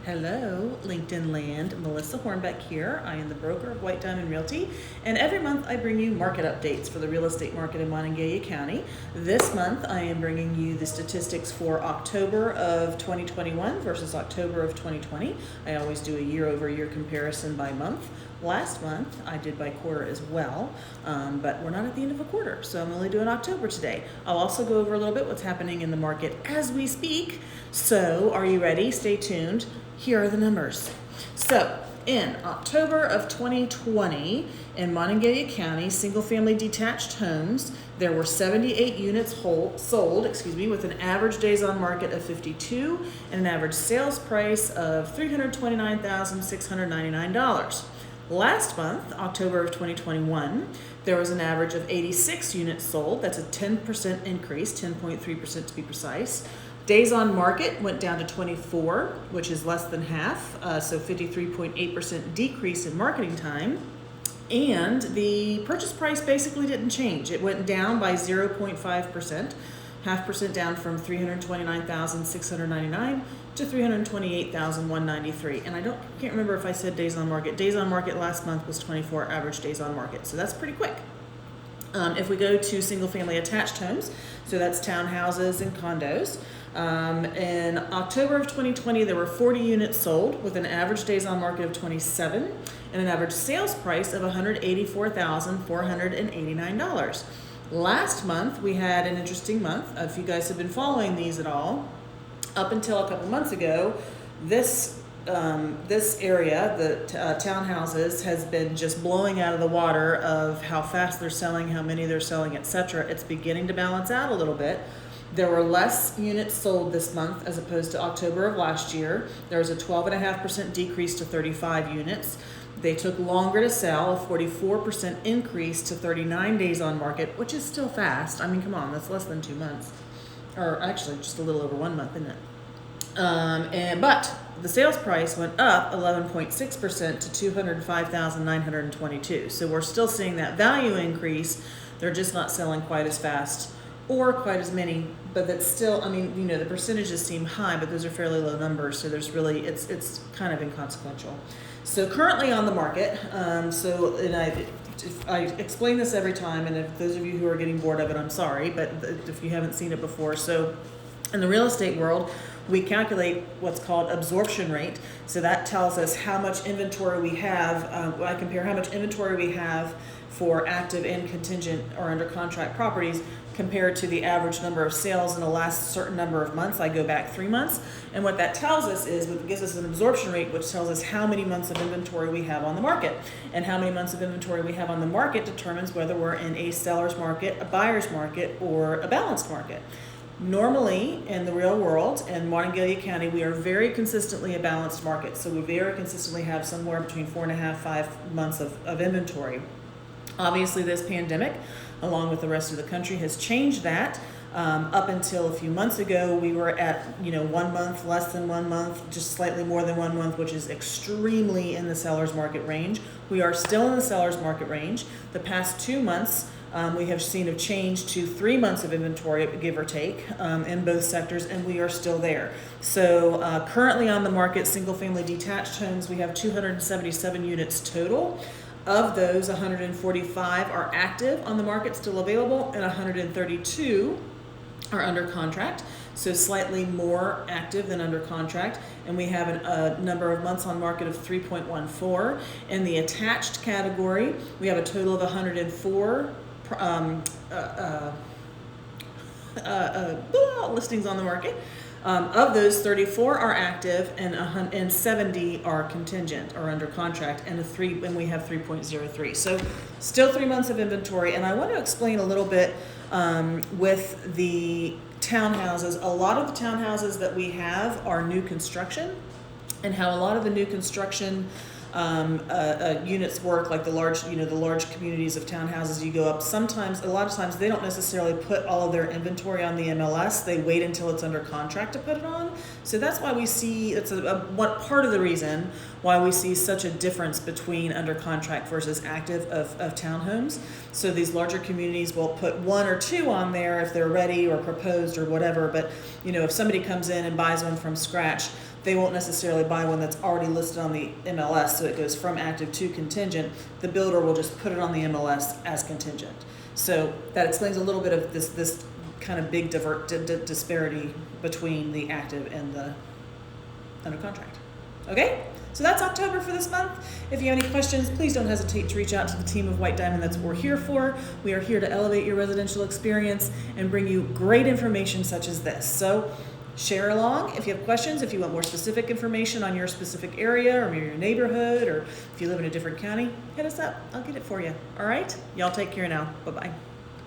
Hello, LinkedIn land. Melissa Hornbeck here. I am the broker of White Diamond Realty, and every month I bring you market updates for the real estate market in Monongalia County. This month I am bringing you the statistics for October of 2021 versus October of 2020. I always do a year-over-year comparison by month. Last month I did by quarter as well, but we're not at the end of a quarter, so I'm only doing October today. I'll also go over a little bit what's happening in the market as we speak. So are you ready? Stay tuned. Here are the numbers. So in October of 2020 in Monongalia County, single-family detached homes, there were 78 units sold, with an average days on market of 52 and an average sales price of $329,699. Last month, October of 2021, there was an average of 86 units sold. That's a 10% increase, 10.3% to be precise. Days on market went down to 24, which is less than half, so 53.8% decrease in marketing time. And the purchase price basically didn't change. It went down by 0.5%, 0.5% down from $329,699 to $328,193. And I can't remember if I said days on market. Days on market last month was 24 average days on market, so that's pretty quick. If we go to single-family attached homes, so that's townhouses and condos, in October of 2020, there were 40 units sold with an average days on market of 27 and an average sales price of $184,489. Last month, we had an interesting month. If you guys have been following these at all, up until a couple months ago, this area, the townhouses, has been just blowing out of the water of how fast they're selling, how many they're selling, etc. It's beginning to balance out a little bit. There were less units sold this month as opposed to October of last year. There was a 12.5% decrease to 35 units. They took longer to sell, a 44% increase to 39 days on market, which is still fast. I mean, come on, that's less than 2 months. Or actually just a little over 1 month, isn't it? But the sales price went up 11.6% to $205,922. So we're still seeing that value increase. They're just not selling quite as fast or quite as many, but that's still, I mean, you know, the percentages seem high, but those are fairly low numbers. So there's really, it's kind of inconsequential. So currently on the market, and I explain this every time, and if those of you who are getting bored of it, I'm sorry, but if you haven't seen it before. So in the real estate world, we calculate what's called absorption rate. So that tells us how much inventory we have. I compare how much inventory we have for active and contingent or under contract properties compared to the average number of sales in the last certain number of months. I go back 3 months. And what that tells us is, it gives us an absorption rate, which tells us how many months of inventory we have on the market. And how many months of inventory we have on the market determines whether we're in a seller's market, a buyer's market, or a balanced market. Normally, in the real world, in Monongalia County, we are very consistently a balanced market. So we very consistently have somewhere between 4.5, 5 months of inventory. Obviously, this pandemic, along with the rest of the country, has changed that. Up until a few months ago, we were at 1 month, less than 1 month, just slightly more than 1 month, which is extremely in the seller's market range. We are still in the seller's market range. The past 2 months, we have seen a change to 3 months of inventory, give or take, in both sectors, and we are still there. So currently on the market, single-family detached homes, we have 277 units total. Of those, 145 are active on the market, still available, and 132 are under contract, so slightly more active than under contract. And we have a number of months on market of 3.14. In the attached category, we have a total of 104 listings on the market. Of those, 34 are active and 70 are contingent or under contract, and we have 3.03. So still 3 months of inventory. And I want to explain a little bit with the townhouses. A lot of the townhouses that we have are new construction, and how a lot of the new construction units work, like the large, the large communities of townhouses you go up. Sometimes, a lot of times, they don't necessarily put all of their inventory on the MLS. They wait until it's under contract to put it on. So that's why we see, it's what part of the reason why we see such a difference between under contract versus active of townhomes. So these larger communities will put 1 or 2 on there if they're ready or proposed or whatever. But if somebody comes in and buys one from scratch, they won't necessarily buy one that's already listed on the MLS, so it goes from active to contingent. The builder will just put it on the MLS as contingent. So that explains a little bit of this kind of big disparity between the active and the under contract. Okay? So that's October for this month. If you have any questions, please don't hesitate to reach out to the team of White Diamond. That's what we're here for. We are here to elevate your residential experience and bring you great information such as this. So share along if you have questions, if you want more specific information on your specific area or your neighborhood, or if you live in a different county, hit us up. I'll get it for you. All right? Y'all take care now. Bye-bye.